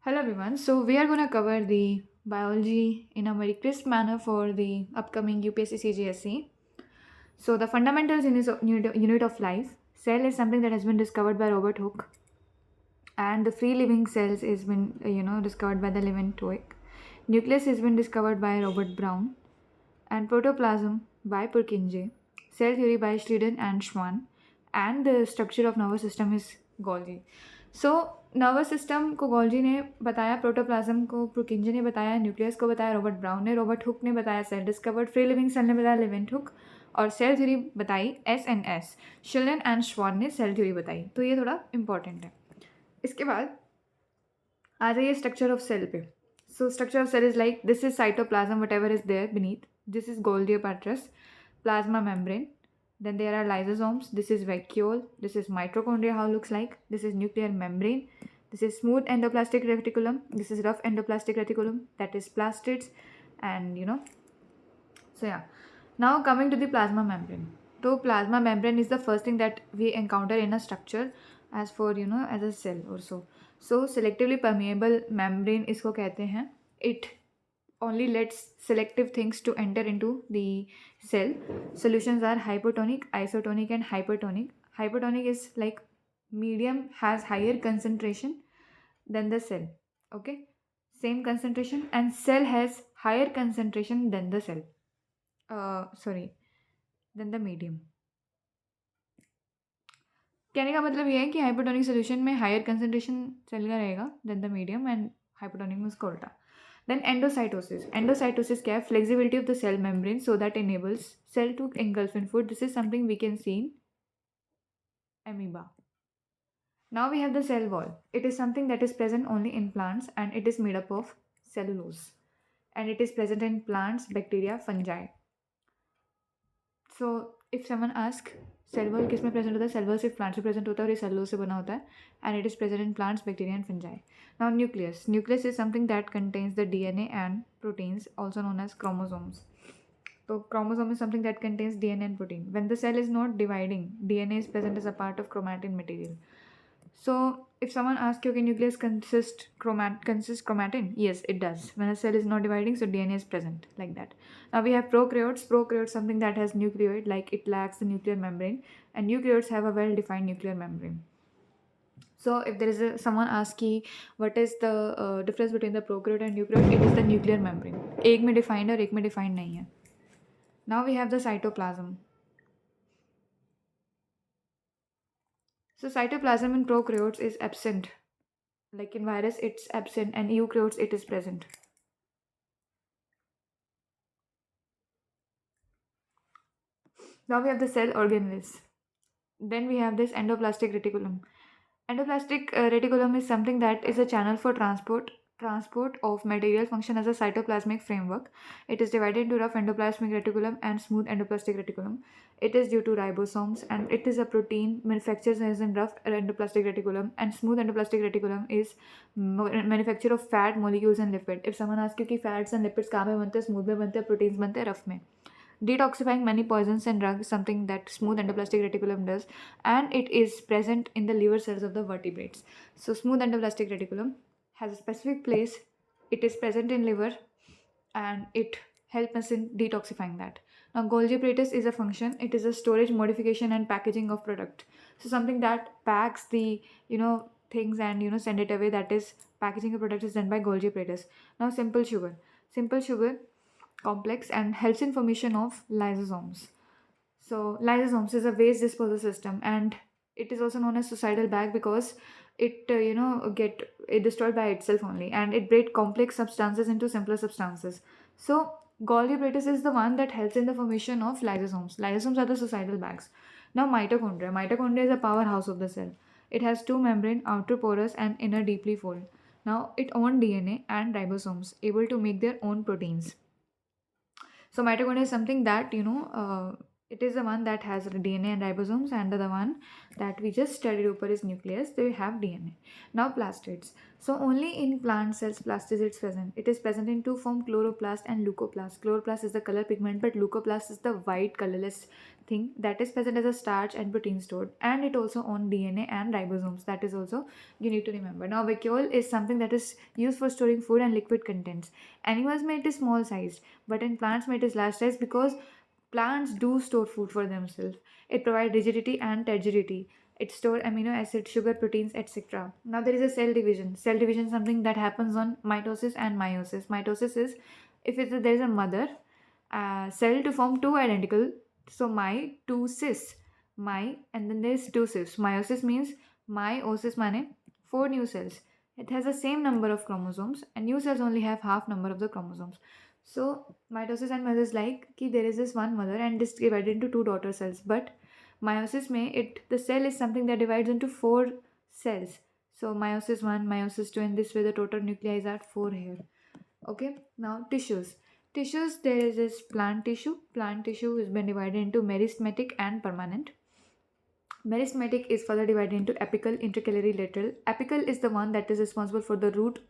Hello everyone. So we are going to cover the biology in a very crisp manner for the upcoming UPSC CGSE. So the fundamentals in this unit of life. Cell is something that has been discovered by Robert Hooke, and the free living cells has been discovered by the Leeuwenhoek. Nucleus has been discovered by Robert Brown, and protoplasm by Purkinje. Cell theory by Schleiden and Schwann, and the structure of nervous system is Golgi. So nervous system को Golgi ने बताया, protoplasm को प्रुकिंजे ने बताया, nucleus को बताया Robert Brown ने, Robert Hooke ने बताया cell discovered, free living cell ने बताया लेवेंट हुक, और सेल थ्योरी बताई एस शिलन एंड श्वान ने सेल थ्योरी बताई. तो ये थोड़ा इंपॉर्टेंट है. इसके बाद आ जाइए स्ट्रक्चर ऑफ सेल पे. So structure of cell is like this is cytoplasm whatever is there beneath, this is Golgi apparatus, plasma membrane. Then there are lysosomes. This is vacuole. This is mitochondria, how it looks like. This is nuclear membrane. This is smooth endoplasmic reticulum. This is rough endoplasmic reticulum. That is plastids. And so yeah. Now coming to the plasma membrane. So plasma membrane is the first thing that we encounter in a structure as for as a cell or so. So selectively permeable membrane इसको कहते हैं. It only lets selective things to enter into the cell. Solutions are hypotonic, isotonic, and hypertonic. Hypertonic is like medium has higher concentration than the cell. Okay, same concentration, and cell has higher concentration than the cell. Sorry, than the medium. कहने का मतलब ये है कि hypotonic solution में higher concentration cell का रहेगा than the medium, and hypotonic में उसका उल्टा. Then endocytosis. Endocytosis क्या है? Flexibility of the cell membrane so that enables cell to engulf in food. This is something we can see in amoeba. Now we have the cell wall. It is something that is present only in plants, and it is made up of cellulose. And it is present in plants, bacteria, fungi. So if someone asks cell wall किस में present होता है? Cell wall सिर्फ plant से present होता है और ये सेलुलोज से बना होता है, and it is present in plants, bacteria and fungi. Now nucleus. Nucleus is something that contains the DNA and proteins, also known as chromosomes. तो chromosome is something that contains DNA and protein. When the cell is not dividing, DNA is present as a part of chromatin material. So if someone asks you, okay, nucleus consists chromatin? Yes, it does. When a cell is not dividing, so DNA is present like that. Now we have prokaryotes. Prokaryotes something that has nucleoid, like it lacks the nuclear membrane, and eukaryotes have a well-defined nuclear membrane. So if there is someone asks कि what is the difference between the prokaryote and eukaryote, it is the nuclear membrane. एक में defined है और एक में defined नहीं है. Now we have the cytoplasm. So cytoplasm in prokaryotes is absent. Like in virus, it's absent, and eukaryotes, it is present. Now we have the cell organelles. Then we have this endoplasmic reticulum. Endoplasmic reticulum is something that is a channel for transport of material, function as a cytoplasmic framework. It is divided into rough endoplasmic reticulum and smooth endoplasmic reticulum. It is due to ribosomes, and it is a protein manufactured as in rough endoplasmic reticulum, and smooth endoplasmic reticulum is manufacture of fat molecules and lipid. If someone asks you कि fats and lipids कहाँ पे बनते हैं, smooth में बनते हैं, proteins बनते हैं rough में. Detoxifying many poisons and drugs, something that smooth endoplasmic reticulum does, and it is present in the liver cells of the vertebrates. So smooth endoplasmic reticulum has a specific place. It is present in liver, and it helps us in detoxifying that. Now Golgi apparatus is a function. It is a storage, modification, and packaging of product. So something that packs the things and send it away. That is packaging of product is done by Golgi apparatus. Now simple sugar. Simple sugar complex and helps in formation of lysosomes. So lysosomes is a waste disposal system, and it is also known as suicidal bag because it get it destroyed by itself only, and it breaks complex substances into simpler substances. So Golgi apparatus is the one that helps in the formation of lysosomes. Lysosomes are the suicidal bags. Now mitochondria. Mitochondria is a powerhouse of the cell. It has two membrane, outer porous and inner deeply fold. Now it owns DNA and ribosomes, able to make their own proteins. So mitochondria is something that It is the one that has DNA and ribosomes, and the one that we just studied over is nucleus. They have DNA. Now plastids. So only in plant cells plastid is present. It is present in two form, chloroplast and leucoplast. Chloroplast is the color pigment, but leucoplast is the white colorless thing that is present as a starch and protein stored, and it also own DNA and ribosomes. That is also you need to remember. Now vacuole is something that is used for storing food and liquid contents. Animals may it is small sized, but in plants may it is large sized because plants do store food for themselves. It provides rigidity and turgidity. It stores amino acids, sugar, proteins, etc. Now there is a cell division. Cell division is something that happens on mitosis and meiosis. Mitosis is if there is a mother cell to form two identical. So my two cis, my and then there's two cis. Meiosis means meiosis mane four new cells. It has the same number of chromosomes, and new cells only have half number of the chromosomes. So mitosis and meiosis like ki there is this one mother and this divided into two daughter cells. But meiosis may it the cell is something that divides into four cells. So meiosis one, meiosis two, and this way the total nuclei is at four here. Okay. Now tissues. Tissues there is this plant tissue. Plant tissue has been divided into meristematic and permanent. Meristematic is further divided into apical, intercalary, lateral. Apical is the one that is responsible for the root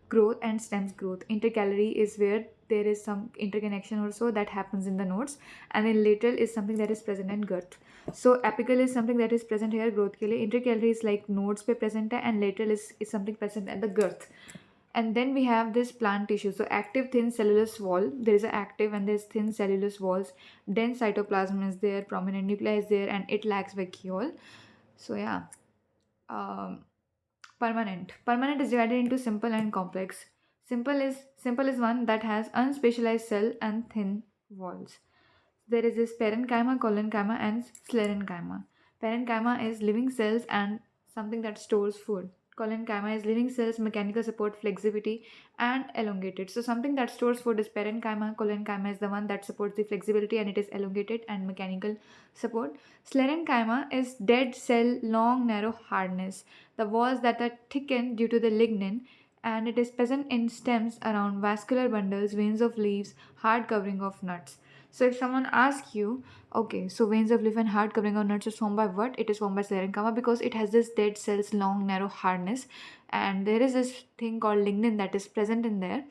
growth and stems growth. Intercalary is where there is some interconnection or so that happens in the nodes, and then lateral is something that is present in girth. So apical is something that is present here growth के लिए. Intercalary is like nodes पे present है, and lateral is something present at the girth. And then we have this plant tissue. So active thin cellulose wall. There is an active and there's thin cellulose walls. Dense cytoplasm is there. Prominent nuclei is there, and it lacks vacuole. So yeah. Um, Permanent. Permanent is divided into simple and complex. Simple is one that has unspecialized cell and thin walls. There is this parenchyma, collenchyma, and sclerenchyma. Parenchyma is living cells and something that stores food. Collenchyma is living cells, mechanical support, flexibility, and elongated. So something that stores food is parenchyma. Collenchyma is the one that supports the flexibility and it is elongated and mechanical support. Sclerenchyma is dead cell, long, narrow hardness. The walls that are thickened due to the lignin, and it is present in stems around vascular bundles, veins of leaves, hard covering of nuts. So if someone asks you, okay, so veins of leaf and hard covering of nuts is formed by what? It is formed by sclerenchyma because it has this dead cells, long, narrow hardness, and there is this thing called lignin that is present in there.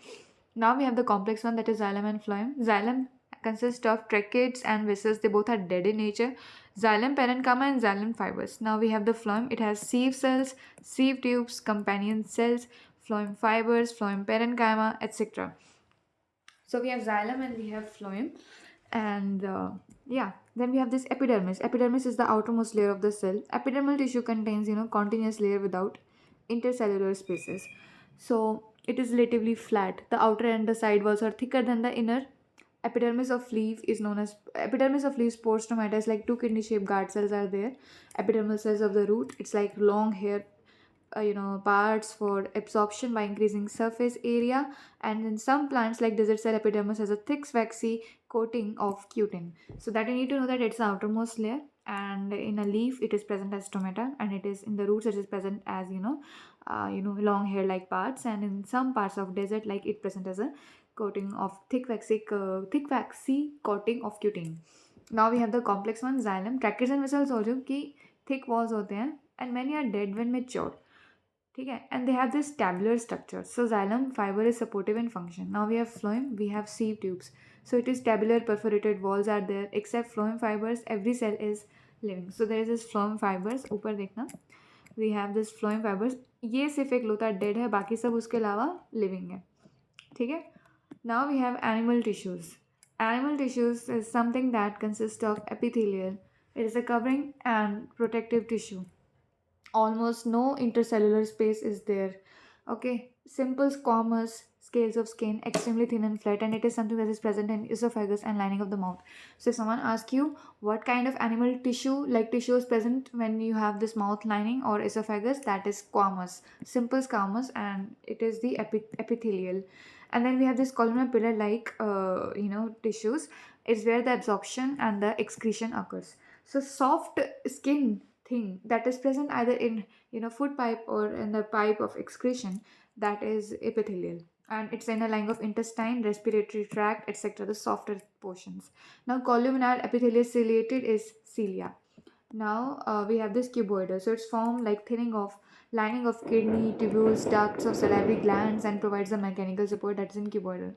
Now we have the complex one that is xylem and phloem. Xylem consists of tracheids and vessels. They both are dead in nature. Xylem parenchyma and xylem fibers. Now we have the phloem. It has sieve cells, sieve tubes, companion cells, phloem fibers, phloem parenchyma, etc. So we have xylem and we have phloem, and yeah, then we have this epidermis. Epidermis is the outermost layer of the cell. Epidermal tissue contains continuous layer without intercellular spaces. So it is relatively flat. The outer and the side walls are thicker than the inner. Epidermis of leaf is known as epidermis of leaf spores stomata is like two kidney shaped guard cells are there. Epidermal cells of the root, it's like long hair parts for absorption by increasing surface area, and in some plants like desert cell epidermis has a thick waxy coating of cutin. So that you need to know that it's the outermost layer, and in a leaf it is present as stomata, and it is in the roots it is present as long hair like parts, and in some parts of desert like it present as a coating of thick waxy coating of cutin. Now we have the complex one, xylem. Tracheids and vessels also कि thick walls होते हैं, and many are dead when mature. ठीक है, and they have this tabular structure. So xylem fiber is supportive in function. Now we have phloem, we have sieve tubes. So it is tabular, perforated walls are there. Except phloem fibers, every cell is living. So there is this phloem fibers. ऊपर देखना, we have this phloem fibers. ये सिर्फ एक लोता dead है, बाकी सब उसके अलावा लिविंग है. ठीक है. Now we have animal tissues. Animal tissues is something that consists of epithelial. It is a covering and protective tissue. Almost no intercellular space is there. Okay, simple squamous scales of skin, extremely thin and flat, and it is something that is present in esophagus and lining of the mouth. So if someone asks you what kind of animal tissue is present when you have this mouth lining or esophagus, that is squamous, simple squamous, and it is the epithelial. And then we have this columnar pillar like tissues. It's where the absorption and the excretion occurs. So soft skin thing that is present either in food pipe or in the pipe of excretion, that is epithelial. and it's in a line of intestine, respiratory tract, etc., the softer portions. Now, columnar epithelial ciliated is cilia. Now we have this cuboidal, so it's formed like thinning of lining of kidney, tubules, ducts of salivary glands, and provides the mechanical support that is in cuboidal.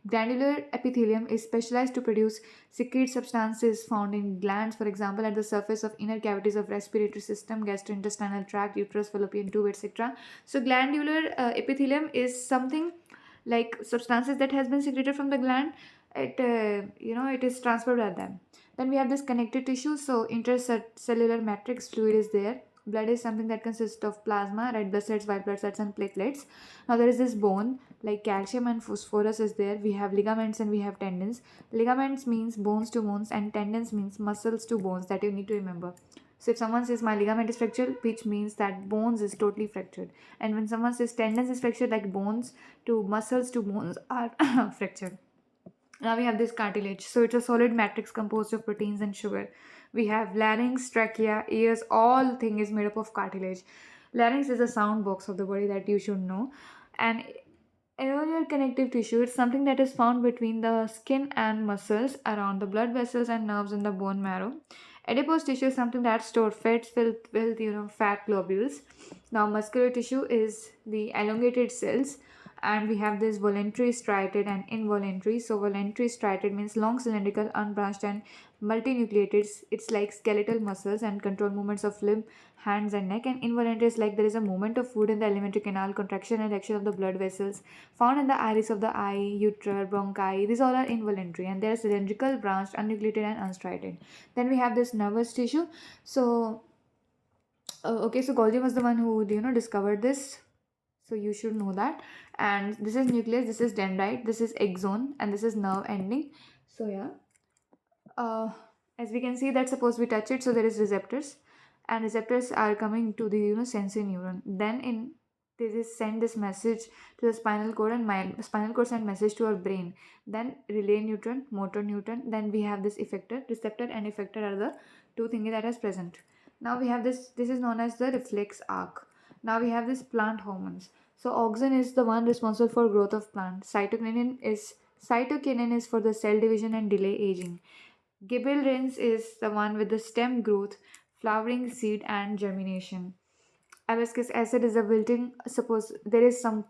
Granular epithelium is specialized to produce secrete substances found in glands, for example, at the surface of inner cavities of respiratory system, gastrointestinal tract, uterus, fallopian tube, etc. So glandular epithelium is something like substances that has been secreted from the gland. It is transferred by them. Then we have this connective tissue. So intercellular matrix fluid is there. Blood is something that consists of plasma, red blood cells, white blood cells, and platelets. Now there is this bone, like calcium and phosphorus is there. We have ligaments and we have tendons. Ligaments means bones to bones, and tendons means muscles to bones, that you need to remember. So if someone says my ligament is fractured, which means that bones is totally fractured. And when someone says tendons is fractured, like bones to muscles to bones are fractured. Now we have this cartilage. So it's a solid matrix composed of proteins and sugar. We have larynx, trachea, ears, all thing is made up of cartilage. Larynx is a sound box of the body that you should know. And areolar connective tissue is something that is found between the skin and muscles around the blood vessels and nerves in the bone marrow. Adipose tissue is something that stores fats filled with fat globules. Now muscular tissue is the elongated cells, and we have this voluntary striated and involuntary. So voluntary striated means long cylindrical unbranched and multinucleated. It's like skeletal muscles and control movements of limb, hands and neck. And involuntary is like there is a movement of food in the alimentary canal, contraction and action of the blood vessels found in the iris of the eye, ureter, bronchi. These all are involuntary, and they are cylindrical, branched, unnucleated and unstriated. Then we have this nervous tissue. So okay, so Golgi was the one who discovered this, so you should know that. And this is nucleus, this is dendrite, this is axon, and this is nerve ending. So yeah, uh, as we can see that suppose we touch it, so there is receptors, and receptors are coming to the sensory neuron. Then in they just send this message to the spinal cord, and my spinal cord send message to our brain. Then relay neuron, motor neuron. Then we have this effector, receptor and effector are the two things that is present. Now we have this is known as the reflex arc. Now we have this plant hormones. So auxin is the one responsible for growth of plant. Cytokinin is for the cell division and delay aging. Gibberellins is the one with the stem growth, flowering, seed and germination. Abscisic acid is a wilting. Suppose there is some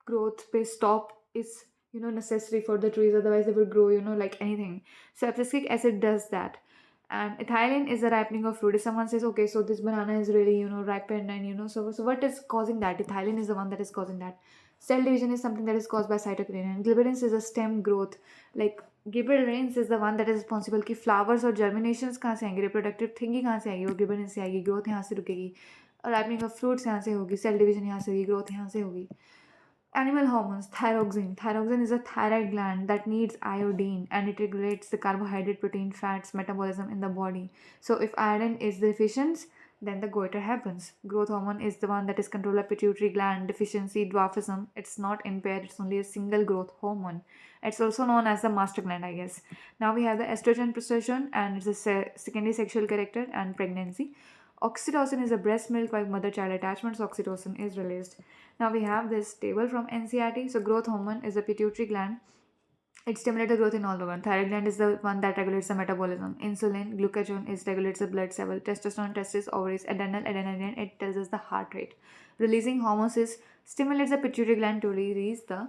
growth space stop is necessary for the trees, otherwise they will grow like anything. So abscisic acid does that. And ethylene is the ripening of fruit. If someone says, okay, so this banana is really ripened, and so what is causing that? Ethylene is the one that is causing that. Cell division is something that is caused by cytokinin, and gibberellins is a stem growth. Like gibberellins is the one that is responsible कि flowers और germinations कहाँ से आएंगे, reproductive thing ही कहाँ से आएगी, वो gibberellin से आएगी, growth यहाँ से रुकेगी, और ripening of fruits यहाँ से होगी, cell division यहाँ से होगी, growth यहाँ से होगी. Animal hormones, thyroxine. Thyroxine is a thyroid gland that needs iodine, and it regulates the carbohydrate, protein, fats metabolism in the body. So if iodine is deficient, then the goiter happens. Growth hormone is the one that is controlled by pituitary gland. Deficiency, dwarfism, it's not impaired, it's only a single growth hormone. It's also known as the master gland, I guess. Now we have the estrogen, progesterone, and it's a secondary sexual character and pregnancy. Oxytocin is a breast milk while mother-child attachment, so oxytocin is released. Now we have this table from NCERT. So growth hormone is a pituitary gland. It stimulates the growth in all organs. Thyroid gland is the one that regulates the metabolism. Insulin, glucagon is regulates the blood level. Testosterone, testis, ovaries, adrenal, adrenaline, it tells us the heart rate. Releasing hormones is stimulates the pituitary gland to release the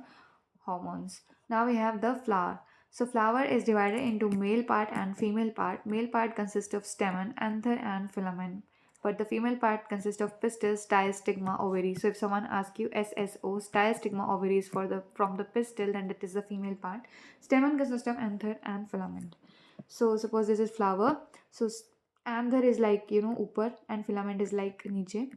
hormones. Now we have the flower. So flower is divided into male part and female part. Male part consists of stamen, anther and filament. But the female part consists of pistil, style, stigma, ovary. So if someone asks you SSO, style, stigma, ovary is from the pistil, then that is the female part. Stamen consists of anther and filament. So suppose this is flower. So anther is like upper, and filament is like niche,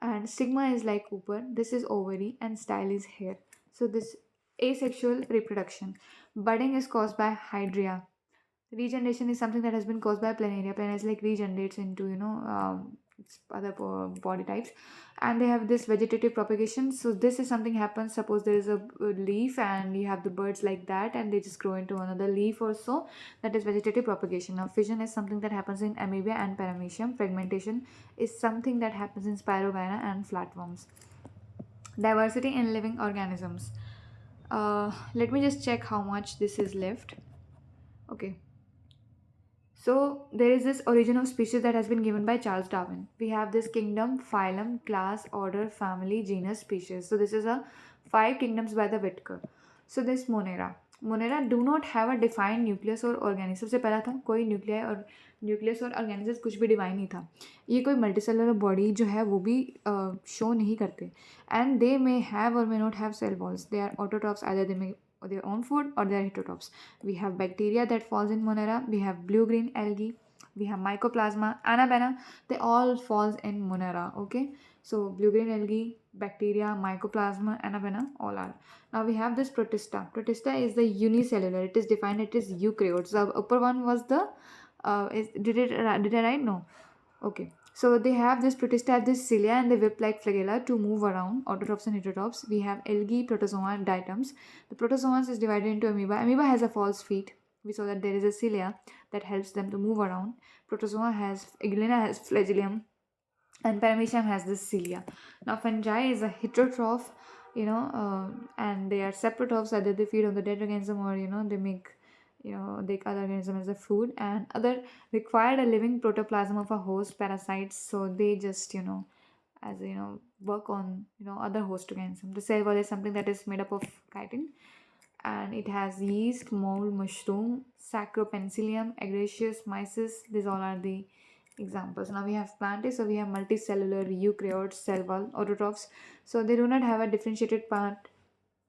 and stigma is like upper. This is ovary, and style is hair. So this asexual reproduction. Budding is caused by hydria. Regeneration is something that has been caused by planaria. Planaria is like regenerates into other body types, and they have this vegetative propagation. So this is something happens. Suppose there is a leaf, and you have the birds like that, and they just grow into another leaf or so. That is vegetative propagation. Now fission is something that happens in amoeba and paramecium. Fragmentation is something that happens in spirogyra and flatworms. Diversity in living organisms. Let me just check how much this is left. Okay. So there is this origin of species that has been given by Charles Darwin. We have this kingdom, phylum, class, order, family, genus, species. So this is a five kingdoms by the Whitaker. So this Monera do not have a defined nucleus और organism. सबसे पहला था कोई nuclei और nucleus और organisms कुछ भी divine नहीं था. ये कोई मल्टीसेलुलर बॉडी जो है वो भी शो नहीं करते. एंड दे मे हैव और may not have cell walls. They are autotrophs. Either they may their own food or their heterotrophs. We have bacteria that falls in Monera. We have blue-green algae. We have mycoplasma, anabaena. They all falls in Monera. Okay. So blue-green algae, bacteria, mycoplasma, anabaena, all are. Now we have this protista. Protista is the unicellular. It is defined. It is eukaryotes. The upper one was the. Did I write? No. Okay. So they have this protista at this cilia and the whip-like flagella to move around, autotrophs and heterotrophs. We have algae, protozoa, and diatoms. The protozoans is divided into amoeba. Amoeba has a false feet. We saw that there is a cilia that helps them to move around. Protozoa has, Igllina has flagellum, and Paramecium has this cilia. Now fungi is a heterotroph, and they are seprotrophs. Either they feed on the dead organism or they make the other organism as a food, and other required a living protoplasm of a host parasites, so they just as work on other host organism. The cell wall is something that is made up of chitin, and it has yeast, mold, mushroom, saccharopenicillium, agaricus, myces. These all are the examples. Now we have plantae, so we have multicellular eukaryotes, cell wall, autotrophs. So they do not have a differentiated part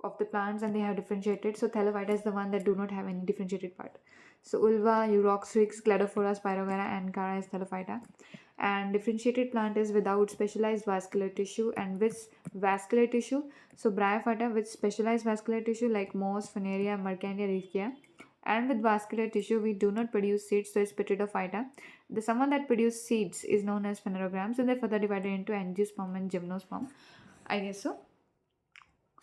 of the plants, and they have differentiated. So Thelyphyta is the one that do not have any differentiated part. So Ulva, Uroxrix, Cladophora, Spirogara, and Cara is Thelyphyta. And differentiated plant is without specialized vascular tissue and with vascular tissue. So Bryophyta with specialized vascular tissue like moss, Funaria, Mercandia, Riccia. And with vascular tissue, we do not produce seeds, so it's Pteridophyta. The someone that produces seeds is known as phanerograms, and they're further divided into angiosperm and gymnosperm. I guess so.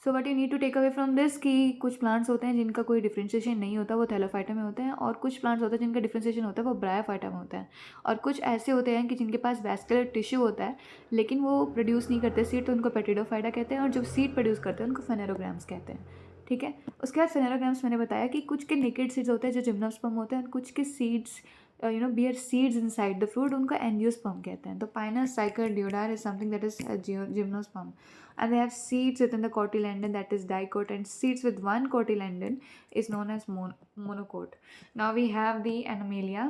So what you need to take away from this कि कुछ plants होते हैं जिनका कोई differentiation नहीं होता, वो Thallophyta में होते हैं, और कुछ प्लांट्स होते हैं जिनका डिफ्रेंशिएशन होता है वो ब्रायोफाइटा में होता है, और कुछ ऐसे होते हैं कि जिनके पास वैस्कुलर टिश्यू होता है लेकिन वो प्रोड्यूस नहीं करते सीड, तो उनको पेटिडोफाइटा कहते हैं, और जो सीड प्रोड्यूस करते हैं उनको फेनेरोग्राम्स कहते हैं. ठीक है. उसके बाद फेनेरोग्राम्स मैंने बताया कि कुछ के नेकेड सीड्स होते हैं जो जिम्नोस्पर्म होते हैं, और कुछ के seeds bear seeds inside the fruit, उनको एंजियोस्पर्म कहते हैं. तो pinus cycas deodar is something that is gymnosperm, and they have seeds within the cotyledon, that is dicot, and seeds with one cotyledon is known as monocot. Now we have the animalia.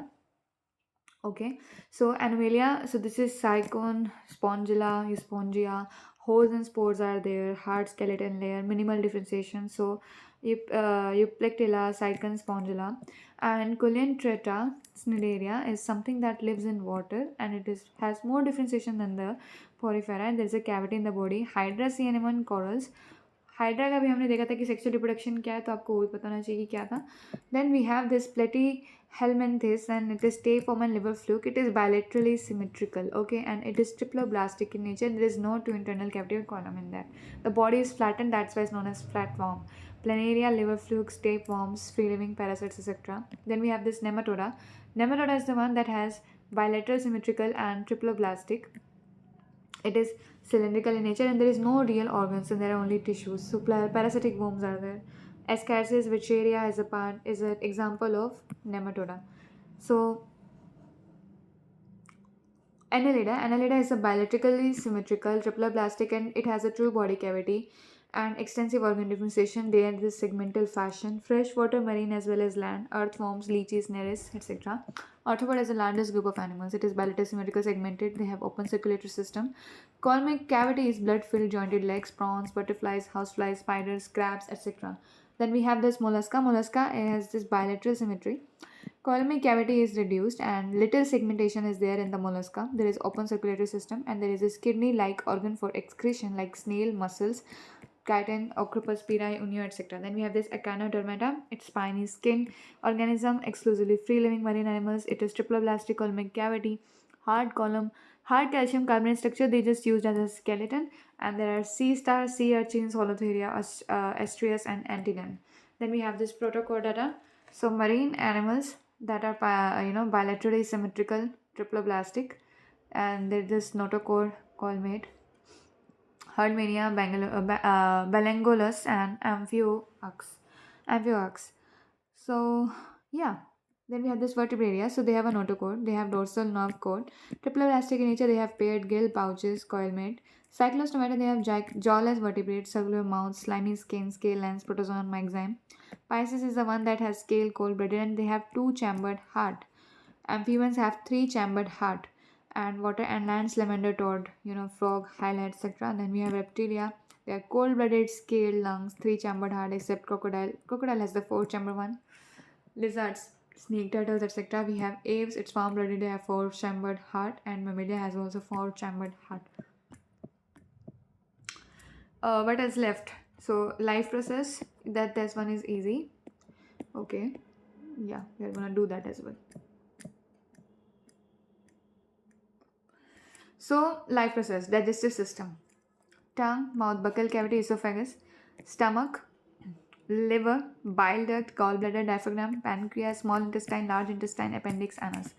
Okay, so animalia, so this is cycon, spongilla, euspongia, hose and spores are there, hard skeleton layer, minimal differentiation. So Euplectilla, cycon, spongilla, and Coleantreta cnidaria is something that lives in water, and it has more differentiation than the porifera, and there is a cavity in the body. Hydra, sea anemone, corals. Hydra का भी हमने देखा था कि sexual reproduction क्या है, तो आपको वो भी पता होना चाहिए कि क्या था. देन वी हैव दिस प्लेटी helminthes, and it is stay-form and liver fluke. It is bilaterally symmetrical, okay, and it is triploblastic in nature. There is no two internal cavity or column in that. The body is flattened, that's why it's known as flatworm. Planaria, liver fluke, stay-forms, free-living parasites, etc. Then we have this nematoda. Nematoda is the one that has bilateral symmetrical and triploblastic. It is cylindrical in nature, and there is no real organs, and there are only tissues. So parasitic worms are there. Ascarius Vecheria is an example of nematoda. So Annelida is a bilaterally symmetrical, triploblastic, and it has a true body cavity and extensive organ differentiation. They are in this segmental fashion. Freshwater, marine as well as land, earthworms, leeches, nereis, etc. Arthropod is the largest group of animals. It is bilateral symmetrical segmented. They have open circulatory system. Colmic cavity is blood-filled jointed legs, prawns, butterflies, houseflies, spiders, crabs, etc. Then we have this mollusca. Mollusca has this bilateral symmetry. Colmic cavity is reduced and little segmentation is there in the mollusca. There is open circulatory system, and there is this kidney-like organ for excretion like snail, mussels, chitin, octopus, piri, unio, etc. Then we have this Echinodermata. It's spiny skin organism, exclusively free-living marine animals. It is triploblastic colmic cavity, hard column, hard calcium carbonate structure. They just used as a skeleton. And there are sea stars, sea urchins, Holotheria, Astrias, and Antigon. Then we have this Protochordata. So marine animals that are bilaterally symmetrical, triploblastic, and they're just notochord colmate. Herdmania, Belangolus, and Amphiox. So, yeah. Then we have this vertebralia. So they have a notochord, they have dorsal nerve cord. Triploelastic in nature, they have paired gill pouches, coilmate. Cyclostomata, they have jawless vertebrates, circular mouth, slimy skin, scale lens, protozoan, myxime. Pisces is the one that has scale, cold-blooded, and they have two-chambered heart. Amphibians have three-chambered heart. And water and land salamander, toad, frog, hyla, etc. And then we have reptilia. They are cold-blooded, scale, lungs, three-chambered heart, except crocodile. Crocodile has the four-chambered one. Lizards, snake turtles, etc. We have aves, it's warm-blooded, they have four-chambered heart, and mammalia has also four-chambered heart. What is left? So life process, that this one is easy. Okay, yeah, we're gonna do that as well. So life process, digestive system: tongue, mouth, buccal cavity, esophagus, stomach, liver, bile duct, gallbladder, diaphragm, pancreas, small intestine, large intestine, appendix, anus.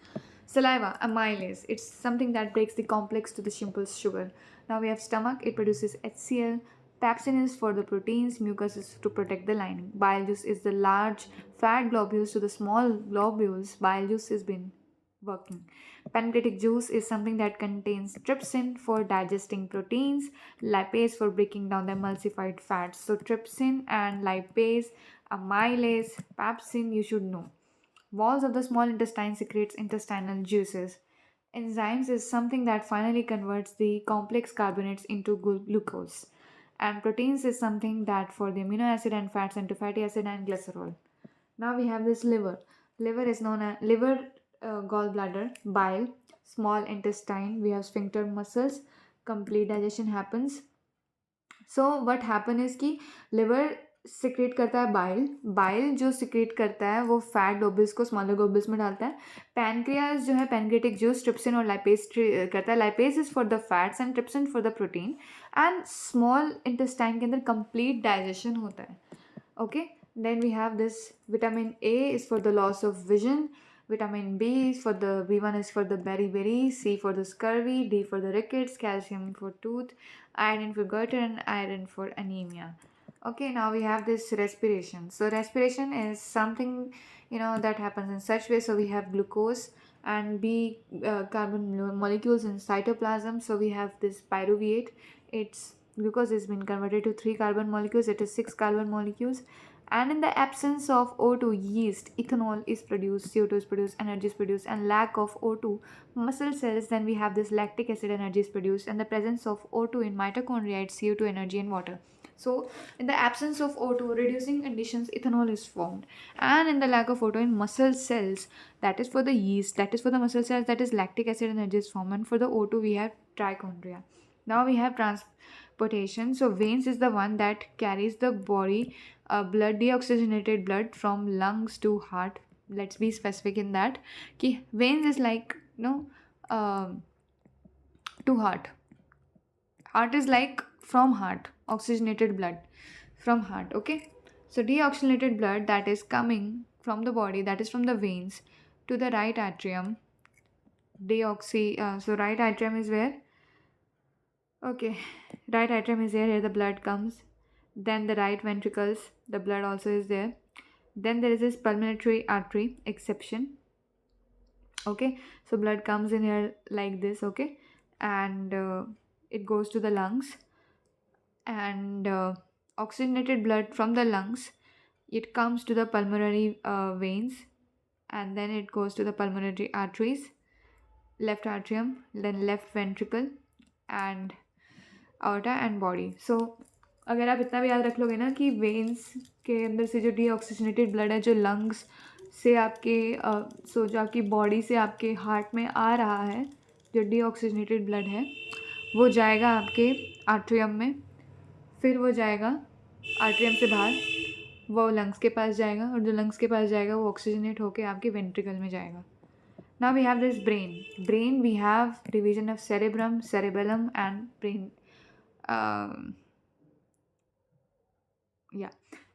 Saliva, amylase. It's something that breaks the complex to the simple sugar. Now we have stomach. It produces HCl. Pepsin is for the proteins. Mucus is to protect the lining. Bile juice is the large fat globules to the small globules. Bile juice has been working. Pancreatic juice is something that contains trypsin for digesting proteins, lipase for breaking down the emulsified fats. So trypsin and lipase, amylase, pepsin, you should know. Walls of the small intestine secretes intestinal juices. Enzymes is something that finally converts the complex carbonates into glucose. And proteins is something that for the amino acid and fats into fatty acid and glycerol. Now we have this liver. Liver is known as liver, gallbladder, bile, small intestine. We have sphincter muscles. Complete digestion happens. So what happen is कि liver secrete करता है bile जो secrete करता है वो fat globules को smaller globules में डालता है. पैनक्रियाज जो है पैनक्रेटिक जूस ट्रिप्सिन और लाइपेज करता है. Lipase is for the fats and trypsin for the protein. And small intestine के अंदर कंप्लीट डाइजेशन होता है. Okay, then we have this vitamin A is for the loss of vision, vitamin B is for the B1 is for the beriberi, C for the scurvy, D for the rickets, calcium for tooth, iron for goiter, and iron for anemia. Okay, now we have this respiration. So respiration is something that happens in such way. So we have glucose and B carbon molecules in cytoplasm. So we have this pyruvate. It's glucose has been converted to 3 carbon molecules. It is 6 carbon molecules. And in the absence of O2, yeast, ethanol is produced, CO2 is produced, energy is produced, and lack of O2, muscle cells, then we have this lactic acid, energy is produced, and the presence of O2 in mitochondria, it's CO2, energy, and water. So in the absence of O2, reducing conditions, ethanol is formed. And in the lack of O2 in muscle cells, that is for the yeast, that is for the muscle cells, that is lactic acid, energy is formed. And for the O2, we have trichondria. Now we have transportation. So veins is the one that carries the body blood, deoxygenated blood from lungs to heart. Let's be specific in that. Ki veins is like to heart. Heart is like from heart, oxygenated blood from heart. Okay, so deoxygenated blood that is coming from the body, that is from the veins to the right atrium. So right atrium is where? Okay, right atrium is here the blood comes. Then the right ventricles, the blood also is there. Then there is this pulmonary artery, exception. Okay, so blood comes in here like this. Okay, and it goes to the lungs. And oxygenated blood from the lungs, it comes to the pulmonary veins, and then it goes to the pulmonary arteries, left atrium, then left ventricle, and aorta and body. So अगर आप इतना भी याद रख लोगे ना कि veins के अंदर से जो डीऑक्सीजनेटेड ब्लड है जो लंग्स से आपके जो आपकी बॉडी से आपके हार्ट में आ रहा है, जो डीऑक्सीजनेटेड ब्लड है वो जाएगा आपके आर्ट्रियम में, फिर वो जाएगा आर्ट्रियम से बाहर, वो लंग्स के पास जाएगा, और जो लंग्स के पास जाएगा वो ऑक्सीजनेट होके आपके वेंट्रिकल में जाएगा. Now we have this brain. Brain, we have division of cerebrum, cerebellum, and brain.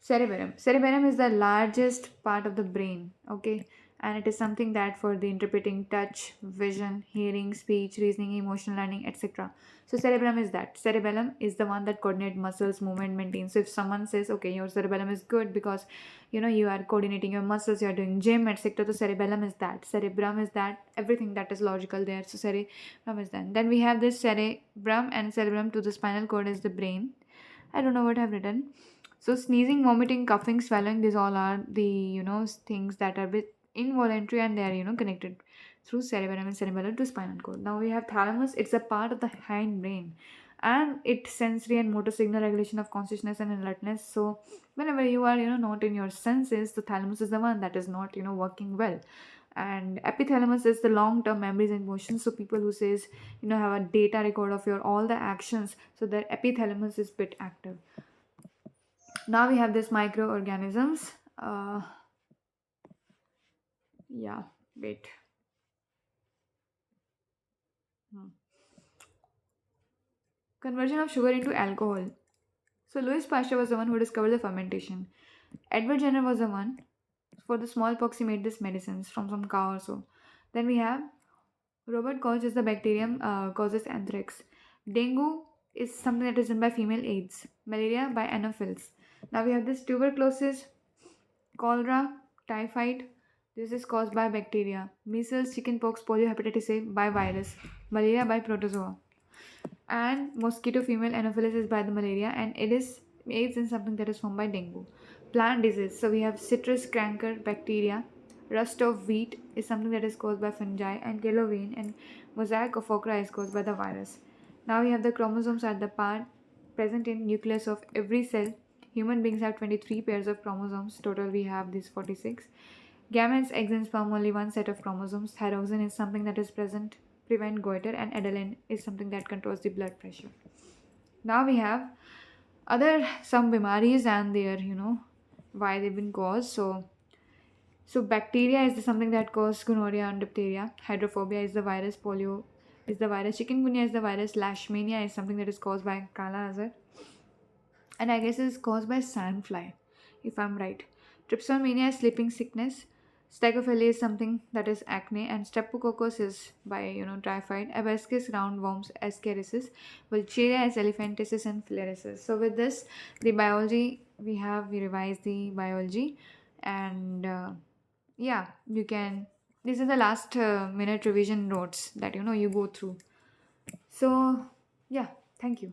Cerebellum. Cerebellum is the largest part of the brain. Okay, and it is something that for the interpreting touch, vision, hearing, speech, reasoning, emotional learning, etc. So cerebellum is that. Cerebellum is the one that coordinates muscles, movement, maintains. So if someone says, okay, your cerebellum is good because you are coordinating your muscles, you are doing gym, etc. So cerebellum is that. Cerebrum is that. Everything that is logical there. So cerebrum is that. Then we have this cerebrum and cerebrum to the spinal cord is the brain. I don't know what I've written. So sneezing, vomiting, coughing, swallowing, these all are the things that are bit involuntary, and they are connected through cerebellum and cerebellum to spinal cord. Now we have thalamus. It's a part of the hindbrain, and it's sensory and motor signal regulation of consciousness and alertness. So whenever you are not in your senses, the thalamus is the one that is not working well. And epithalamus is the long term memories and emotions. So people who says have a data record of your all the actions, so their epithalamus is bit active. Now we have this microorganisms. Yeah, wait. Hmm. Conversion of sugar into alcohol. So Louis Pasteur was the one who discovered the fermentation. Edward Jenner was the one for the smallpox. He made this medicines from some cow or so. Then we have Robert Koch is the bacterium causes anthrax. Dengue is something that is done by female AIDS. Malaria by anopheles. Now we have this tuberculosis, cholera, typhoid. This is caused by bacteria. Measles, chickenpox, polio, hepatitis A by virus. Malaria by protozoa. And mosquito female anopheles is by the malaria, and it is AIDS is something that is formed by dengue. Plant disease. So we have citrus canker bacteria. Rust of wheat is something that is caused by fungi, and yellow vein and mosaic of okra is caused by the virus. Now we have the chromosomes at the part present in nucleus of every cell. Human beings have 23 pairs of chromosomes. Total we have these 46. Gametes, eggs and sperm only one set of chromosomes. Thyroxine is something that is present prevent goiter, and adrenaline is something that controls the blood pressure. Now we have other some bimaris and their why they've been caused. So bacteria is something that causes gonorrhea and diphtheria. Hydrophobia is the virus. Polio is the virus. Chikungunya is the virus. Leishmania is something that is caused by Kala Azar, and I guess it is caused by sandfly, if I'm right. Trypsomania is sleeping sickness. Staphylococcus is something that is acne, and Streptococcus is by typhoid. Abscess roundworms, ascariasis. Vulcheria is elephantiasis and filariasis. So with this, the biology we revised the biology, and yeah, you can. This is the last minute revision notes that you go through. So yeah, thank you.